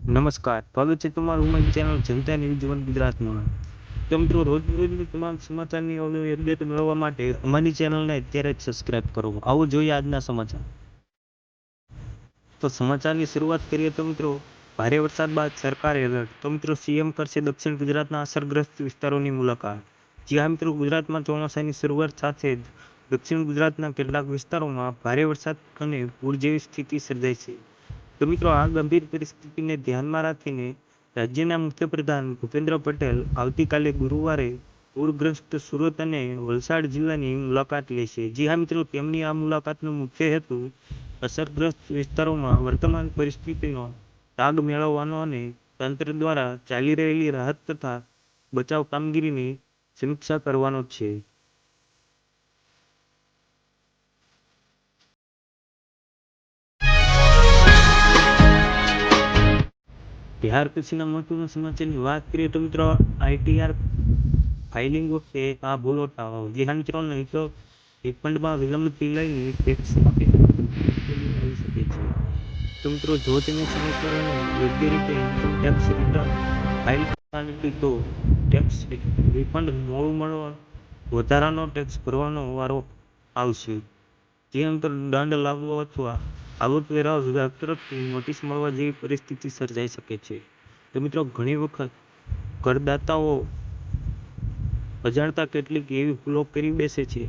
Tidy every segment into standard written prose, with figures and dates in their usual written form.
નમસ્કાર, સ્વાગત છે તમારું અમારી ચેનલ જનતા ન્યૂઝ વન ગુજરાતમાં. તો મિત્રો, રોજની તમામ સમાચારની અપડેટ મેળવવા માટે અમારી ચેનલને અત્યારે જ સબસ્ક્રાઇબ કરો. આવો જોઈએ આજના સમાચાર. તો સમાચારની શરૂઆત કરીએ તો મિત્રો, ભારે વરસાદ બાદ સરકારે એલર્ટ. તો મિત્રો, સીએમ કરશે દક્ષિણ ગુજરાતના અસરગ્રસ્ત વિસ્તારોની મુલાકાત. જ્યાં મિત્રો, ગુજરાતમાં ચોમાસાની શરૂઆત સાથે જ દક્ષિણ ગુજરાતના કેટલાક વિસ્તારોમાં ભારે વરસાદ અને પૂર જેવી સ્થિતિ સર્જાઈ છે. તો મિત્રો, આ ગંભીર પરિસ્થિતિને ધ્યાનમાં રાખીને રાજ્યના મુખ્યપ્રધાન ભૂપેન્દ્ર પટેલ આવતીકાલે ગુરુવારે પૂરગ્રસ્ત સુરત અને વલસાડ જિલ્લાની મુલાકાત લેશે. જી હા મિત્રો, તેમની આ મુલાકાતનો મુખ્ય હેતુ અસરગ્રસ્ત વિસ્તારોમાં વર્તમાન પરિસ્થિતિનો તાગ મેળવવાનો અને તંત્ર દ્વારા ચાલી રહેલી રાહત તથા બચાવ કામગીરીની સમીક્ષા કરવાનો છે. ત્યાર પછીના મહત્વના સમાચારની વાત કરીએ તો મિત્રો, આઈટીઆર ફાઇલિંગ વખતે આ ભૂલો ટાળો. જે મિત્રો, નહીં તો રિફંડમાં વિલંબથી લઈને ટેક્સ આવી શકે છે. તો મિત્રો, જો તમે સમયસર અને યોગ્ય રીતે ઇન્કમ ટેક્સ રિટર્ન ફાઇલ કરતા નથી તો ટેક્સ રિફંડ મોડું મળવા વધારાનો ટેક્સ ભરવાનો વારો આવશે. જે અંતર દંડ લાગવો અથવા આવકવેરા વિભાગ તરફથી નોટિસ મળવા જેવી પરિસ્થિતિ સર્જાઈ શકે છે. તો મિત્રો, ઘણી વખત કરદાતાઓ અજાણતા કેટલીક એવી ભૂલો કરી બેસે છે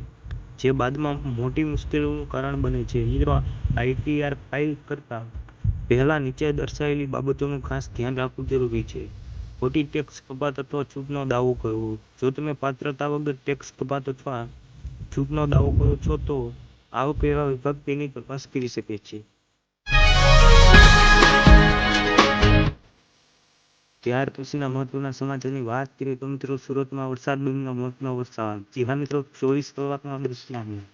જે બાદમાં મોટી મુશ્કેલીઓનું કારણ બને છે. મિત્રો, આઈટીઆર ફાઇલ કરતા પહેલા નીચે દર્શાવેલી બાબતોનું ખાસ ધ્યાન રાખવું જરૂરી છે. ખોટી ટેક્સ કપાત અથવા છૂટનો દાવો કરવો. જો તમે પાત્રતા વગર ટેક્સ કપાત અથવા છૂટનો દાવો કરો છો તો આવકવેરા વિભાગ તેની તપાસ કરી શકે છે. ત્યાર પછીના મહત્વના સમાચારની વાત કરીએ તો મિત્રો, સુરતમાં વરસાદ દરમિયાન મોતનો વરસાદ. જી હા મિત્રો, 24 કલાકના દૃશ્યમાં.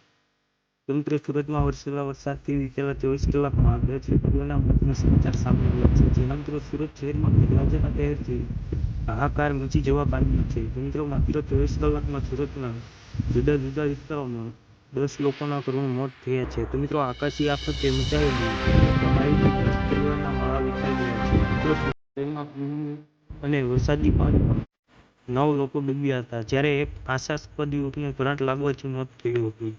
તો મિત્રો, સુરતમાં વરસેલા વરસાદથી વિતેલા 24 કલાકમાં 10 વ્યક્તિઓના મોતના સમાચાર સામે આવ્યા છે. જેમાં મિત્રો, સુરત શહેરમાં મેઘરાજાના કહેરથી હાહાકાર મચી જવા પામ્યો છે. તો મિત્રો, માત્ર 24 કલાકમાં સુરતના જુદા જુદા વિસ્તારોમાં 10 લોકોના કરુણ મોત થયા છે. તો મિત્રો, આકાશી આફતે મચાવેલી તબાહીથી ગ્રસ્ત પરિવારના માળા વેચાઈ ગયા છે. મિત્રો, શહેરમાં પૂર અને વરસાદી પાણીમાં 9 લોકો ડૂબ્યા હતા, જ્યારે એક આશાસ્પદ યુવકને કરંટ લાગવાથી મોત થયું હતું.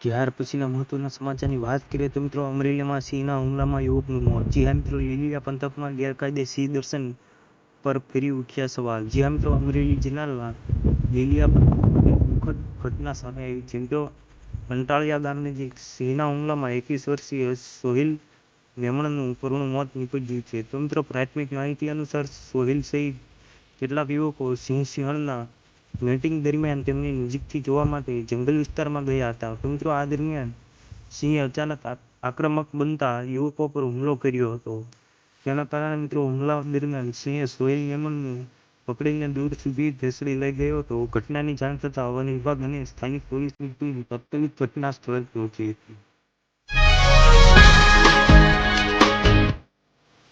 ત્યાર પછીના મહત્વના સમાચારની વાત કરીએ તો મિત્રો, અમરેલીમાં સિંહના હુમલામાં યુવકનું મોત. જી હા મિત્રો, લીલીયા પંથકમાં ગેરકાયદે સિંહ દર્શન પર ફરી ઉઠ્યા સવાલ. જી હા મિત્રો, અમરેલી જિલ્લાના લીલીયા પંથકમાં એક દુઃખદ ઘટના સામે આવી છે. મિત્રો, કંટાળિયા ગામ નજીક સિંહના હુમલામાં 21 વર્ષીય સોહિલ મેમણનું કરુણ મોત નીપજ્યું છે. તો મિત્રો, પ્રાથમિક માહિતી અનુસાર સોહિલ સહિત કેટલાક યુવકો સિંહ સિંહણના મેટિંગ દરમિયાન તેમની નજીકથી જોવા માટે જંગલ વિસ્તારમાં ગયા હતા. તો મિત્રો, આ દરમિયાન સિંહે અચાનક આક્રમક બનતા યુવકો પર હુમલો કર્યો હતો. તેના કારણે મિત્રો, હુમલા દરમિયાન સિંહે સોહિલ મેમણને પકડીને દૂર સુધી ધસી લઈ ગયો હતો. ઘટનાની જાણ થતાં વન વિભાગ અને સ્થાનિક પોલીસની ટીમ તાત્કાલિક ઘટના સ્થળે પહોંચી હતી.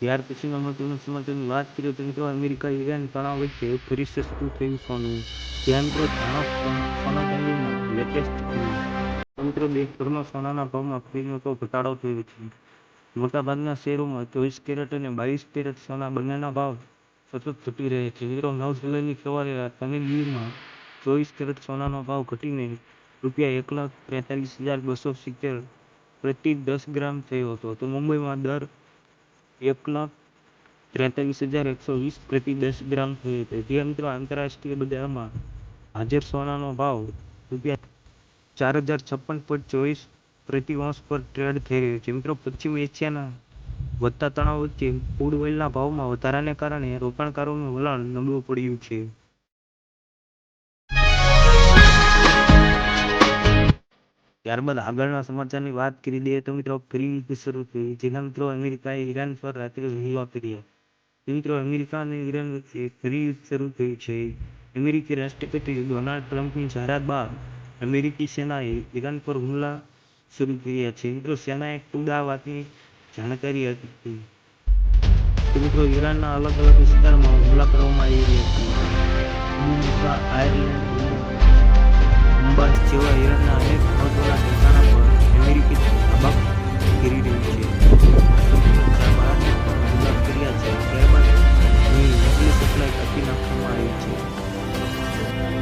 ત્યાર પછીના મહત્વના સમાચારની વાત કરીએ તો મિત્રો, અમેરિકા ઈરાન તણાવ વચ્ચે ફરી સસ્તું થયું સોનું. ત્યાં મિત્રો, જાણો સોના ચાંદીના લેટેસ્ટ ભાવ. મિત્રો, દેશભરમાં સોનાના ભાવમાં ફરી મોટો ઘટાડો થયો છે. મોટાભાગના શહેરોમાં 24 કેરેટ અને 22 કેરેટ સોના બંનેના ભાવ સતત ઘટી રહ્યા છે. મિત્રો, 9 જુલાઈની સવારે રાજધાની દિલ્હીમાં 24 કેરેટ સોનાનો ભાવ ઘટીને ₹1,43,270 પ્રતિ 10 ગ્રામ થયો હતો. તો મુંબઈમાં દર ₹1,43,120 પ્રતિ 10 ગ્રામ થયો હતો. જે મિત્રો, આંતરરાષ્ટ્રીય બજારમાં હાજર સોનાનો ભાવ ₹4,056.24 પ્રતિ ઓન્સ પર ટ્રેડ થઈ રહ્યો છે. મિત્રો, પશ્ચિમ એશિયાના વધતા તણાવ વચ્ચે ક્રૂડ ઓઇલના ભાવમાં વધારાને કારણે રોકાણકારોનું વલણ નબળું પડ્યું છે. ત્યારબાદ આગળના સમાચારની વાત કરી દઈએ તો મિત્રો, ફરી યુદ્ધ શરૂ થયું. જેના મિત્રો, અમેરિકાએ ઈરાન પર રાત્રે હુમલા કર્યા. મિત્રો, અમેરિકા અને ઈરાન વચ્ચે ફરી યુદ્ધ શરૂ થયું છે. અમેરિકી રાષ્ટ્રપતિ ડોનાલ્ડ ટ્રમ્પની જાહેરાત બાદ અમેરિકી સેનાએ ઈરાન પર હુમલા શરૂ કર્યા છે. મિત્રો, સેનાએ ખુદ આ વાતની જાણકારી આપી. તો મિત્રો, ઈરાનના અલગ અલગ વિસ્તારમાં હુમલા કરવામાં આવી રહ્યા છે. અમેરિકા, આયર્લેન્ડ અને અંબાજ જેવા ઈરાનના અનેક મહત્વના ઠેકાણા પર અમેરિકી